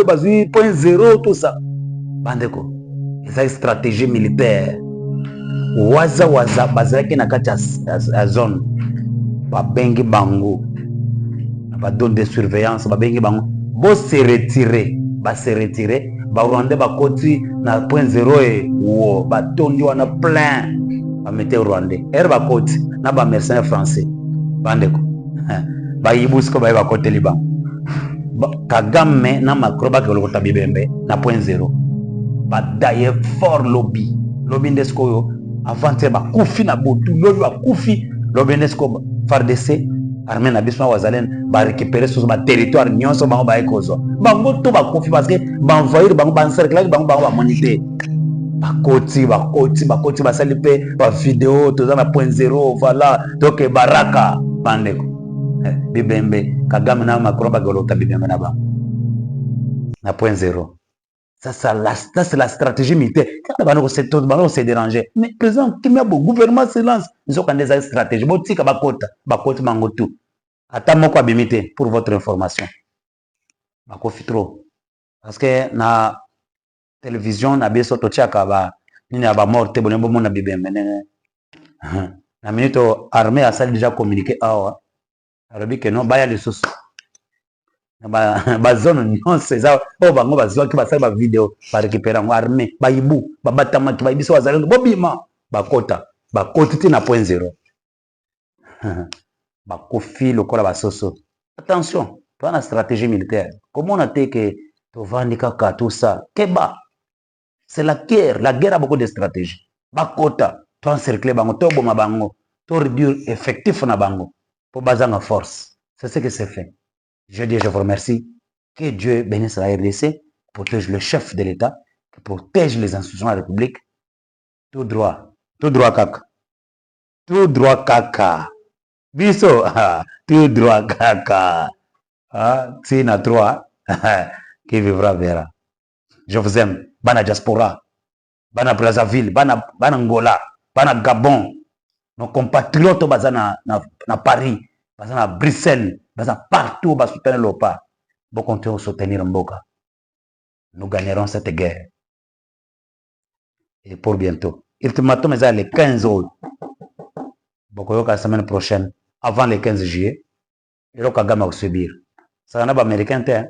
bazui point zéro tout ça bandeko eza stratégie militaire waza bazalaki na kati ya zone babengi bango badone de surveillance babengi bango bose retire barwandais bakoti na point zéro wo batondi wana plein bamete rwandais ere bakoti na bamercenaire français bandeko bayibusiko baye bakoteli bango Kagame na Macron bakolokota bibembe na point zéro badaye fort lobby ndesko yo avancer bakufi na botu lobby bakufi lobby ndesko FARDC armée na biso wazalen ba récupérer sur ba territoire nyonso bango ba ekozo bango to bakufi parce que ba envahir bango ba encercler bango ba moniter bakoti basali pe ba vidéo toza na point zéro voilà donc baraka bandeko bibembe Kagame na Macron bakolota bibembe na bango na point zéro. Ça c'est la stratégie militaire. Quand on se déranger, mais président, le gouvernement se lance. Nous avons des stratégies. Botika bakota mangotu. Attends quoi bimité pour votre information. Bakofi trop. Parce que na télévision na beso to chaka ba nini aba morte bonembo mona bibembe. Na minute armée a ça déjà communiqué awa. Arabi que non baya les sous. Zone nyonso eza oyo bango bazwaki basali ba video ba récupérer ngo armée bayibu babatamaki bayibiso bazalendo bobima bakoti ti na point zéro bakofi lokola basoso. Attention, toi na stratégie militaire comment on a été que tovandi kaka tout ça keba c'est la guerre a beaucoup de stratégies bakota to encercler bango to boma bango to réduire effectif na bango pour bazanga force. C'est ce que c'est fait. Je dis, je vous remercie. Que Dieu bénisse la RDC, protège le chef de l'État, protège les institutions de la République. Tout droit kaka. Tout droit kaka. Biso, tout droit kaka. Tina 3, qui vivra verra. Je vous aime. Bana diaspora, bana Brazzaville, bana Angola, bana Gabon, nos compatriotes bazana na Paris, bazana Bruxelles. Partout, bas soutenir l'OPA. Bon, continuer à soutenir Mboka. Nous gagnerons cette guerre. Et pour bientôt. Ultimatum est les 15 août. Bokoyoka la semaine prochaine, avant le 15 juillet. Et là, Kagame va subir. Ça n'a pas américain, hein?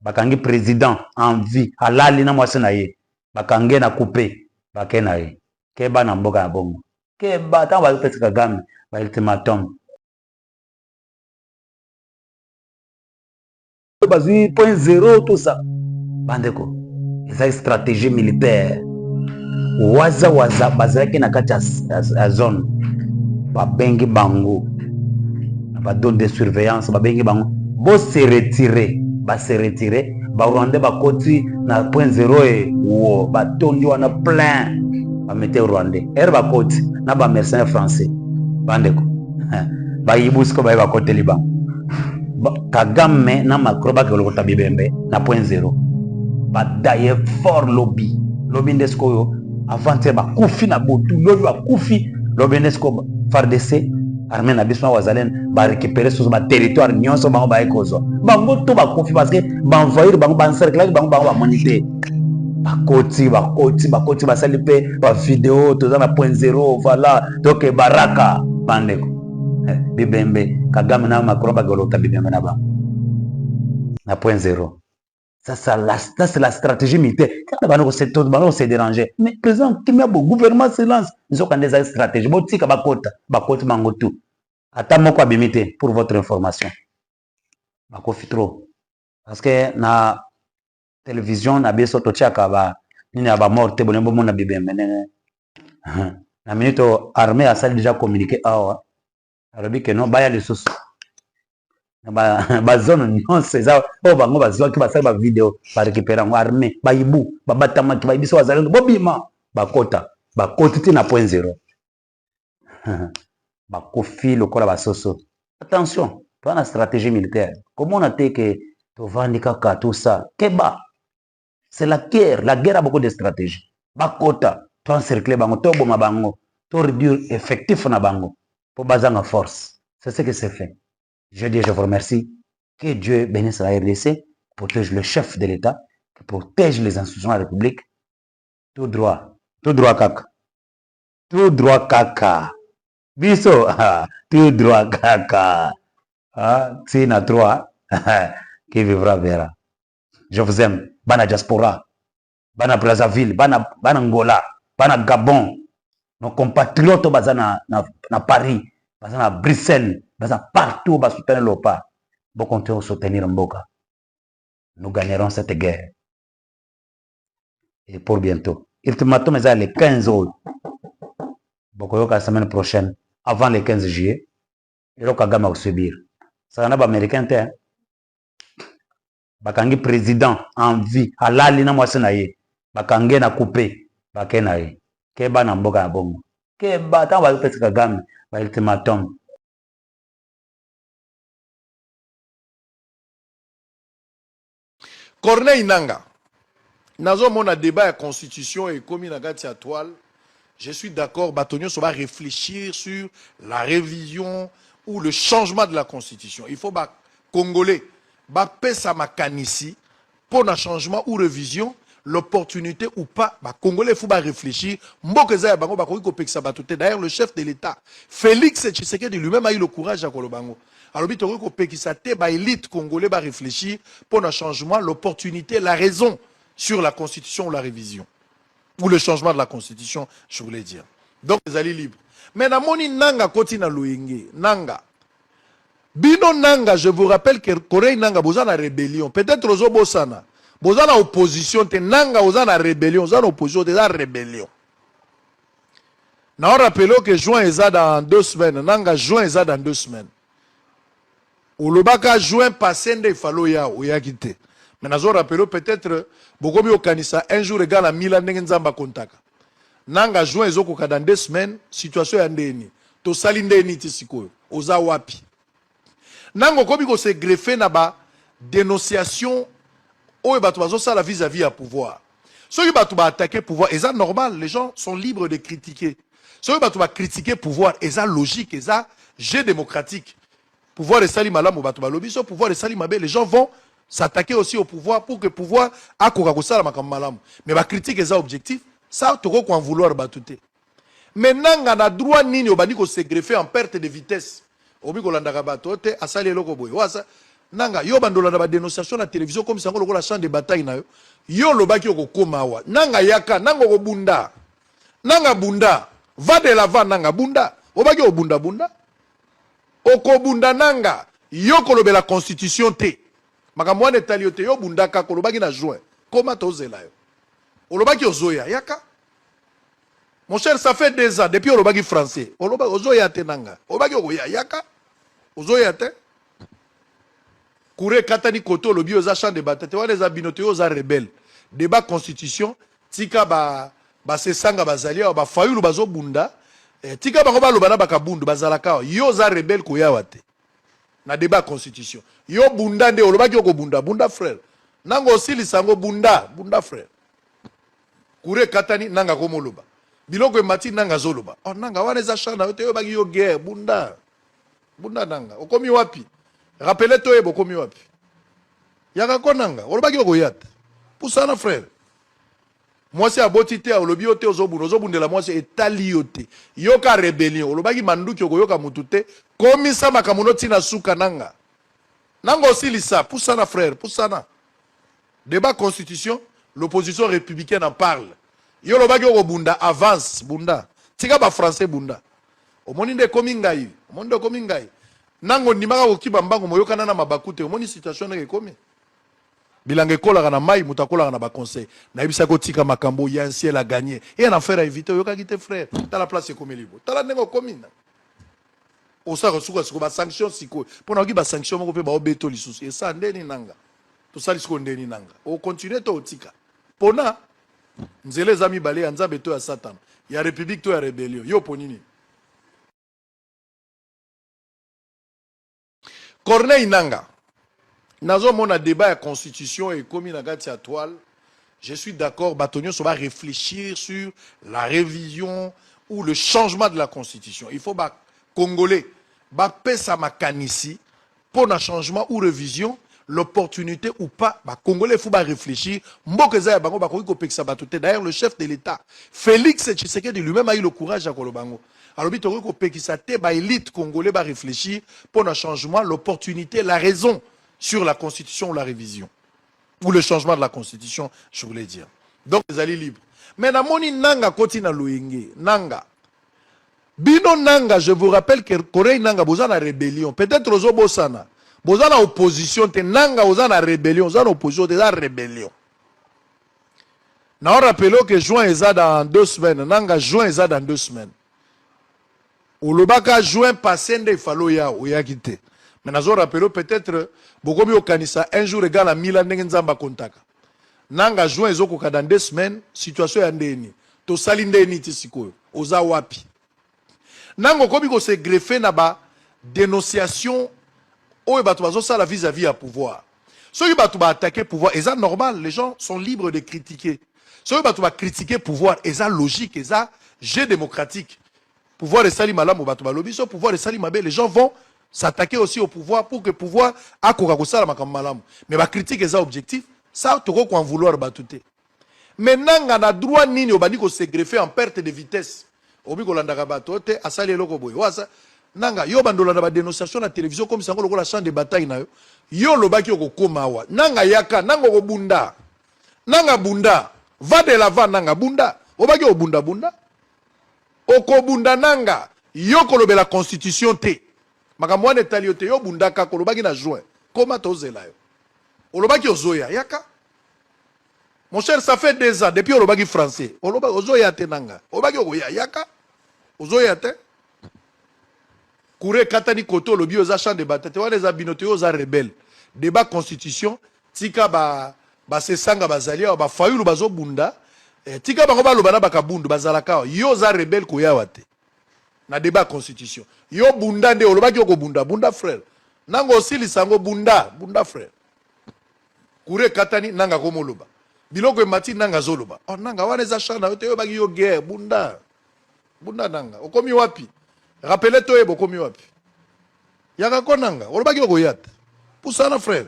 Bakangi président en vie. Halali na mwase na ye. Bakangi na coupé. Bakena ye. Keba na Mboka na bongo. Keba, tant va y Kagame. Ba ultimatum. Bazui point zéro tout ça bandeko eza stratégie militaire waza bazalaki na kati ya zone babengi bango badone de surveillance babengi bango bose retire barwandais bakoti na point zéro wo batondi wana plein bamete rwandais ere bakoti na bamercenaire français bandeko bayibusiko baye bakoteli bango Kagame na Macron bakolokota bibembe na point zéro badaye fort lobby ndesko yo avancer bakufi na botu lobby bakufi lobby ndesko FARDC armée na biso wazalen ba récupérer sur ba territoire nyonso bango ba ekozo bango to bakufi parce que ba envahir bango ba encercler bango ba moniter bakoti basali pe ba vidéo toza na point zéro voilà donc baraka bandeko bibembe Kagame na Macron bakolota bibembe na bango na point zéro. Ça c'est la stratégie militaire. Quand on se déranger, mais président, le gouvernement se lance. Nous avons des stratégies. Botika bakota mangotu. Attends quoi bimité pour votre information. Bakofi trop. Parce que na télévision na beso to chaka ba nini aba morte bonembo mona bibembe. Na minute armée a ça déjà communiqué awa. Arabi que non baya les sous. Zone nyonso eza oyo bango bazwaki basali ba video ba récupérer ngo armée bayibu babatamaki bayibiso bazalendo bobima bakoti ti na point zéro bakofi lokola basoso. Attention, toi na stratégie militaire comment on a été que tovandi kaka tout ça keba c'est la guerre a beaucoup de stratégies bakota to encercler bango to boma bango to réduire effectif na bango pour bazanga force. C'est ce que c'est fait. Je dis, je vous remercie. Que Dieu bénisse la RDC, protège le chef de l'État, qui protège les institutions de la République. Tout droit kaka. Tout droit kaka. Biso, tout droit kaka. Si na droit, qui vivra verra. Je vous aime. Bana diaspora, bana Brazzaville, bana Angola, bana Gabon. Nos compatriotes baza na Paris, baza na Bruxelles, baza partout, baza soutenir l'OPA. Bon compter au soutenir Mboka. Nous gagnerons cette guerre. Et pour bientôt. Ultimatum est les 15 août. Bokoyoka la semaine prochaine, avant le 15 juillet. Et là, Kagame va subir. Ça n'a pas américain, hein? Bakangi président en vie. Halali na mwase na ye. Bakangi na coupé. Baké na ye. Keba na mboka na bongo. Keba, tant va yopesi Kagame. Ba ultimatum. Corneille Nanga, nazo mona débat à constitution et comme na gati à toile, je suis d'accord, Batonio va réfléchir sur la révision ou le changement de la constitution. Il faut ba Congolais, ba pesa makanisi pour un changement ou révision, l'opportunité ou pas, ba Congolais faut ba réfléchir. Mbokeza ya bango ba koki kopekisa batote. D'ailleurs le chef de l'État, Félix Tshisekedi lui-même a eu le courage à Kolobango. Alors, il faut élite congolais va réfléchir pour un changement, l'opportunité, la raison sur la constitution ou la révision. Ou le changement de la constitution, je voulais dire. Donc, les alliés libres. Mais na moni nanga koti na loyenge, nanga. Bino nanga, je vous rappelle que Corée nanga boza na rébellion. Peut-être ozo bosana. Boza na opposition, te nanga oza na rébellion, oza na opposition, te na rébellion. Na on rappelle que juin est dans 2 semaines. Nanga juin est dans 2 semaines. Olobaka juin passé nde falo ya oyakite. Mais nazo rappelo peut-être bokomi okanisa un jour égal à 1000 ndenge nzamba kontaka. Nanga juin ezokoka dans 2 semaines, situation ya ndeni. To sali ndeni ti sikoyo. Oza wapi. Nango komi ko se greffer na ba dénonciation oyo bato bazo sala vis-à-vis à pouvoir. Ceux qui bato ba attaquer pouvoir, et ça normal, les gens sont libres de critiquer. Ceux qui bato ba critiquer pouvoir, et ça logique, et ça jeu démocratique. Pouvoir de Salim Malam ou Batouba Lobby, pouvoir de Salim Mabé, les gens vont s'attaquer aussi au pouvoir pour que le pouvoir a Kokakosala Makam Malam. Mais ma critique est objectif, ça, tu peux en vouloir batouter. Maintenant, on a droit nini obani ko se greffer en perte de vitesse. Obi ko landaka batote, asali eloko boy. Wasa, nanga, yo bandola na ba dénonciation na télévision comme ça, on la champ de bataille na yo. Yo lobaki ko koma wa. Nanga yaka, nanga ko bunda. Nanga bunda. Va de l'avant, nanga bunda. Obaki ko bunda bunda. Okobunda nanga yo kolobe la constitution te makambo wana etali yo te yo bundaka kolobaki na juin comment tozela yo olobaki ozoya yaka mon cher ça fait 2 ans depuis olobaki français olobaki ozoya te nanga olobaki okoya yaka ozoya te kure katani koto olobi oza champ de bataille wana eza binote yo oza rebelle débat constitution tika ba sesanga bazali ba fayulu bazobunda tika bango baloba na bakabundu bazalaka yo za rebelle koyawa te na débat constitution yo bunda nde olobaki ko bunda bunda frère nango osili sango bunda bunda frère kure katani nanga ko moloba biloko emati nanga zoloba oh nanga wana eza chana yo te yo baki yo guerre bunda bunda nanga okomi wapi rappelez to ebo komi wapi yaka ko nanga olobaki ko yata pusana frère moi c'est aboti te olobi ote ozobundela moi c'est etali yote yoka rébellion olobaki manduki okoyoka mutu te komisa makamuno tina suka nanga nanga osilisa pusana frère pusana débat constitution l'opposition républicaine en parle yo lobaki okobunda avance bunda tika ba français bunda omoni nde komi ngai omoni nde komi ngai nango ndimaka kokiba mbango moyokana na mabakute omoni situation ndenge komi bilange kolaka na mai mutakolaka na ba conseil na yebisa ko tika makambo ya un ciel à gagner et en affaire à éviter yoka kite frère ta la place comme libo ta la nengo komina o sa resuka siko ba sanction siko pona ki ba sanction moko pe ba obeto lisusu et ça ndeni nanga to sali siko ndeni nanga o continuer to tika pona nzele za mibale ya nzambe to ya satan ya république to ya rébellion yo ponini Corneille Nanga nazo mona débat à constitution et comme na gati à toile, je suis d'accord, Batonio va réfléchir sur la révision ou le changement de la constitution. Il faut ba Congolais ba pesa makanisi pour un changement ou révision, l'opportunité ou pas, bah, Congolais, il faut réfléchir. D'ailleurs, le chef de l'État, Félix Tshisekedi lui-même a eu le courage à Kolobango. Alors, il faut que l'élite congolais va réfléchir pour un changement, l'opportunité, la raison sur la constitution ou la révision. Ou le changement de la constitution, je voulais dire. Donc, les alliés libres. Mais na moni nanga koti na loyenge, nanga. Bino nanga, je vous rappelle que Corée nanga boza na rébellion. Peut-être ozo bosana. Boza na opposition te nanga oza na rébellion, oza na opposition te za rébellion. Na on rappelle que juin eza dans 2 semaines, nanga juin eza dans 2 semaines. Olobaka juin passé nde falo ya oyakite. Mais nazo rappelle peut-être bokomi okanisa un jour égal à 1000 ndenge nzamba kontaka. Nanga juin ezokoka dans 2 semaines, situation ya ndeni. To sali ndeni ti sikoyo, oza wapi. Nango komi ko se greffer na ba dénonciation oyo bato bazo sala vis-à-vis à pouvoir. Ceux qui bato ba attaquer pouvoir, et ça normal, les gens sont libres de critiquer. Ceux qui bato ba critiquer pouvoir, et ça logique, et ça jeu démocratique. Pouvoir de sali malamu bato ba lobby, pouvoir de sali mabe, les gens vont s'attaquer aussi au pouvoir pour que le pouvoir a ko sala makambo malamu. Mais ba critique et ça objectif, ça toko ko en vouloir batuté. Maintenant on a droit nini obandi ko se greffer en perte de vitesse. Obi ko landaka bato te asali eloko boy. Wasa nanga yo bandolanda ba dénonciation na télévision comme ça ngolo la champ de bataille na yo. Yo lobaki ko koma wa. Nanga yaka nanga ko bunda. Nanga bunda. Va de l'avant nanga bunda. Obaki ko bunda bunda. Oko bunda nanga. Yo kolobe la constitution te. Makambo wana etali yo te yo bunda ka kolobaki na juin. Comment tozela yo? Olobaki ozoya yaka. Mon cher, ça fait 2 ans depuis olobaki français. Olobaki ozoya te nanga. Olobaki oya yaka. Ozoya te. Kouré katani koto lobi oza champ de bataille. Wana za binote oza rebelle. Débat constitution tika ba se sanga bazalia ba fayulu bazo bunda. Tika bango ba lobana bakabundu bazalaka. Yo za rebelle koya te. Na débat constitution. Yo bunda nde olobaki oko bunda bunda frère. Nango osili sango bunda bunda frère. Kouré katani nanga komoloba. Biloko emati nanga zoloba. Oh nanga wana za chana yote yo bagi yo guerre bunda. Bunda nanga. Okomi wapi? Rappelez toi bokomi wapi? Yaka ko nanga. Olobaki oko yata. Pusana frère.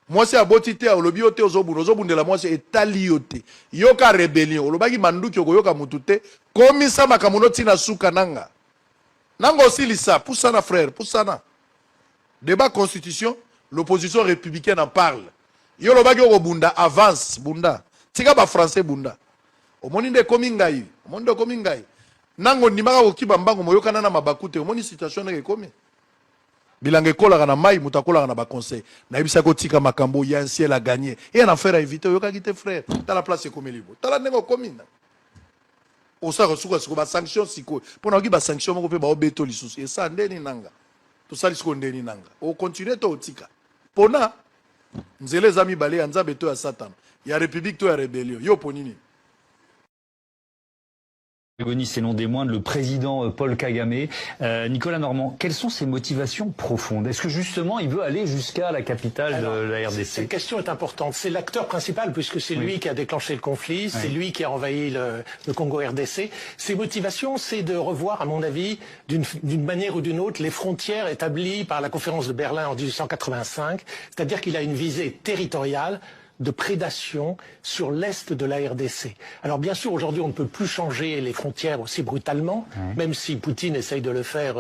Moi c'est aboti te olobi yote ozobundela moi c'est etali yote. Yoka rébellion. Olobaki manduki oko yoka mutute. Komisa makamuno tina suka nanga. Nanga osilisa. Pusana frère. Pusana. Débat constitution. L'opposition républicaine en parle. Yo lobaki oko bunda avance bunda. Tika ba français bunda. Omoni nde komi ngai. Omoni nde komi ngai. Nango ndimaka kokiba mbango moyokana na mabakute. Omoni situation nde komi. Bilange kola na mai mutakola na ba conseil. Na yebisa ko tika makambo ya un ciel à gagner. Et en affaire à éviter yoka kite frère. T'as la place comme libo. T'as la nengo komi na. Osa resuka siko ba sanction siko. Pona ki ba sanction moko pe ba obeto lisusu. Et ça ndeni nanga. To sali siko ndeni nanga. O continuer to tika. Pona nzele zami bale nzambe to ya Satan. Ya république to ya rébellion. Yo ponini. C'est non des moindres, le président Paul Kagame. Nicolas Normand, quelles sont ses motivations profondes? Est-ce que justement il veut aller jusqu'à la capitale de la RDC? Cette question est importante. C'est l'acteur principal puisque c'est lui qui a déclenché le conflit, c'est lui qui a envahi le Congo-RDC. Ses motivations, c'est de revoir, à mon avis, d'une manière ou d'une autre, les frontières établies par la conférence de Berlin en 1885. C'est-à-dire qu'il a une visée territoriale de prédation sur l'est de la RDC. Alors bien sûr, aujourd'hui, on ne peut plus changer les frontières aussi brutalement, même si Poutine essaye de le faire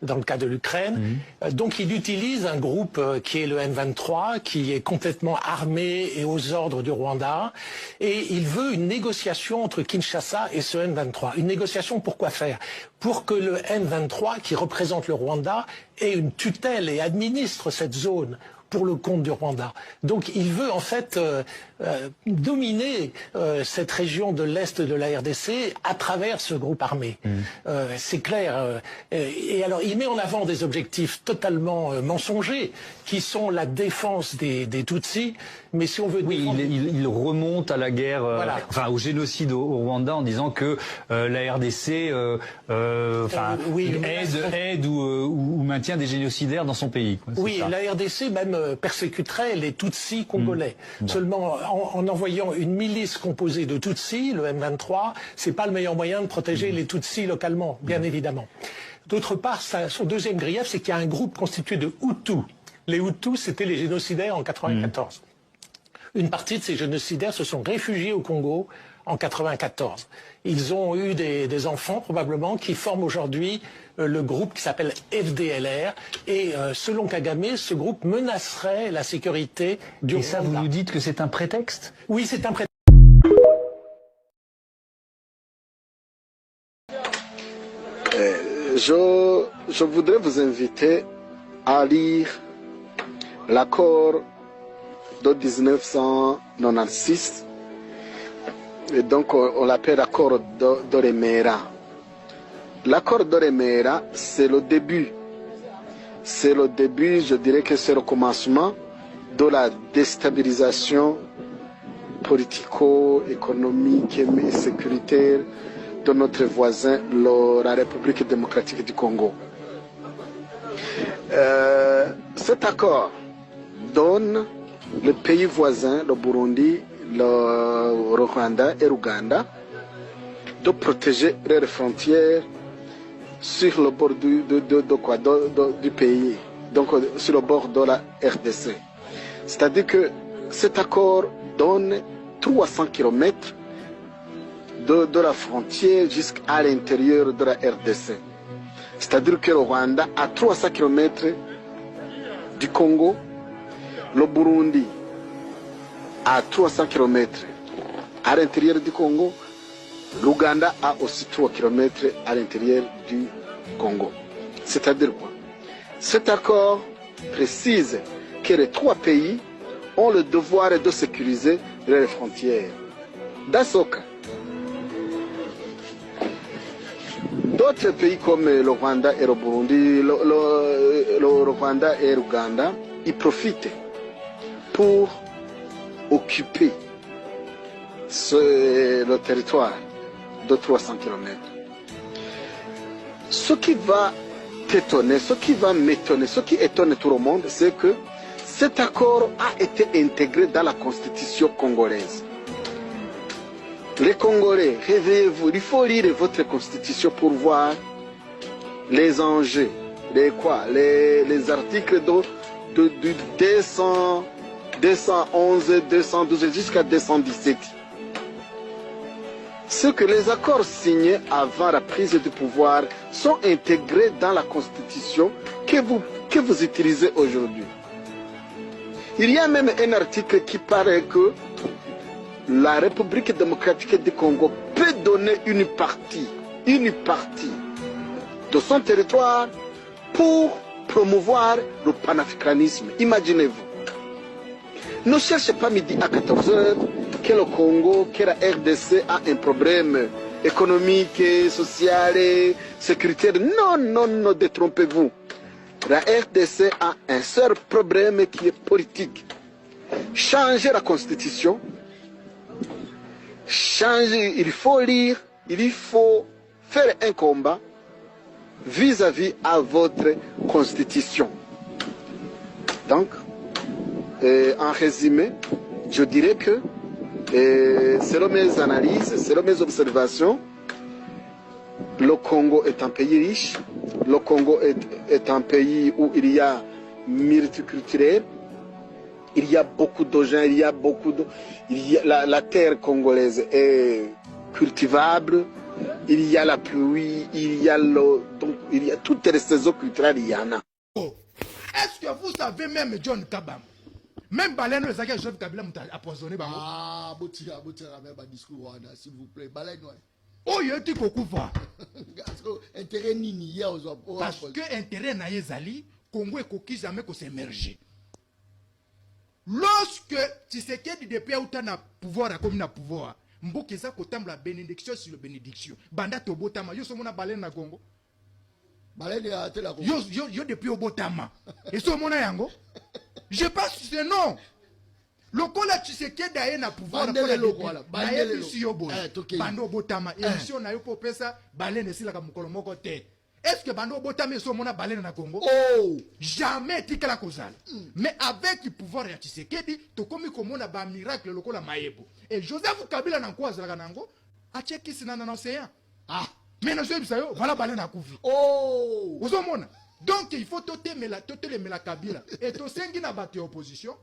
dans le cas de l'Ukraine. Donc il utilise un groupe qui est le M23, qui est complètement armé et aux ordres du Rwanda, et il veut une négociation entre Kinshasa et ce M23. Une négociation pour quoi faire? Pour que le M23, qui représente le Rwanda, ait une tutelle et administre cette zone pour le compte du Rwanda. Donc il veut en fait dominer cette région de l'Est de la RDC à travers ce groupe armé. C'est clair. Et alors il met en avant des objectifs totalement mensongers, qui sont la défense des Tutsis. Mais si on veut... Oui, il remonte à la guerre, enfin au génocide au Rwanda en disant que la RDC aide ou maintient des génocidaires dans son pays. Oui, la RDC même persécuterait les Tutsis congolais. Seulement, en envoyant une milice composée de Tutsis, le M23, c'est pas le meilleur moyen de protéger les Tutsis localement, bien évidemment. D'autre part, son deuxième grief, c'est qu'il y a un groupe constitué de Hutus Les Hutus, c'était les génocidaires en 94. Une partie de ces génocidaires se sont réfugiés au Congo en 94. Ils ont eu des enfants probablement qui forment aujourd'hui le groupe qui s'appelle FDLR et selon Kagame, ce groupe menacerait la sécurité du Rwanda. Et ça, vous nous dites que c'est un prétexte? Oui, c'est un prétexte. Je voudrais vous inviter à lire l'accord de 1996. Et donc on l'appelle l'accord d'Oremera. L'accord d'Oremera, c'est le début. C'est le début, je dirais que c'est le commencement de la déstabilisation politico-économique et sécuritaire de notre voisin, la République démocratique du Congo. Cet accord donne les pays voisins, le Burundi, le Rwanda et l'Ouganda, de protéger leurs frontières sur le bord du pays, donc sur le bord de la RDC. C'est-à-dire que cet accord donne 300 km de la frontière jusqu'à l'intérieur de la RDC. C'est-à-dire que le Rwanda a 300 km du Congo, le Burundi a 300 km à l'intérieur du Congo, l'Ouganda a aussi 3 km à l'intérieur du Congo. C'est-à-dire quoi? Cet accord précise que les trois pays ont le devoir de sécuriser leurs frontières. Dans ce cas, d'autres pays comme le Rwanda et le Burundi, le Rwanda et l'Ouganda, ils profitent pour occuper le territoire de 300 km. Ce qui va t'étonner, ce qui va m'étonner, ce qui étonne tout le monde, c'est que cet accord a été intégré dans la constitution congolaise. Les Congolais, réveillez-vous, il faut lire votre constitution pour voir les enjeux, les articles de 200, 211, 212 jusqu'à 217. Ce que les accords signés avant la prise du pouvoir sont intégrés dans la constitution que vous utilisez aujourd'hui. Il y a même un article qui parle que la République démocratique du Congo peut donner une partie de son territoire pour promouvoir le panafricanisme. Imaginez-vous. Ne cherchez pas midi à 14h que le Congo, que la RDC a un problème économique, social, sécuritaire. Non, non, non, détrompez-vous. La RDC a un seul problème qui est politique. Changer la constitution. Changer, il faut lire, il faut faire un combat vis-à-vis à votre constitution. Donc, en résumé, je dirais que selon mes analyses, selon mes observations, le Congo est un pays riche, le Congo est un pays où il y a multiculturel, il y a beaucoup de gens, il y a beaucoup de... la terre congolaise est cultivable, il y a la pluie, il y a l'eau, donc il y a toutes les saisons culturelles, il y en a. Est-ce que vous savez même John Kabam? Même Baleine, le Zaka, Joseph Kabila a empoisonné. Ah, Botira, même un discours, s'il vous plaît. Baleine, oh, il y a un truc au couvert. Intérêt nini, parce que intérêt n'a zali, Congo et Koki jamais qu'on s'émerger. Lorsque Tshisekedi depuis autant na pouvoir comme na pouvoir, Mbokeza kotam la bénédiction sur le bénédiction. Banda tobotama, yo somona Baleine na Congo. Baleine a été la Congo. Yo depuis obotama. Et somona yango. Je pense que c'est non. Le cola Tshisekedi a na pouvoir na bando botama émission na yo popesa Baleine sila ka mukolo moko te. Est-ce que bando botama so mona Baleine na Congo? Oh, jamais tikala kozala. Mais avec le pouvoir ya Tshisekedi, to komi komona ba miracle le cola maebo. Et Joseph Kabila na kwa zala nango a cheki sina na océan. Ah, mais na so bisayo voilà Baleine na kuvi. oh, Ozo mona Donc il faut totelemela Kabila et tosengi na bato ya opposition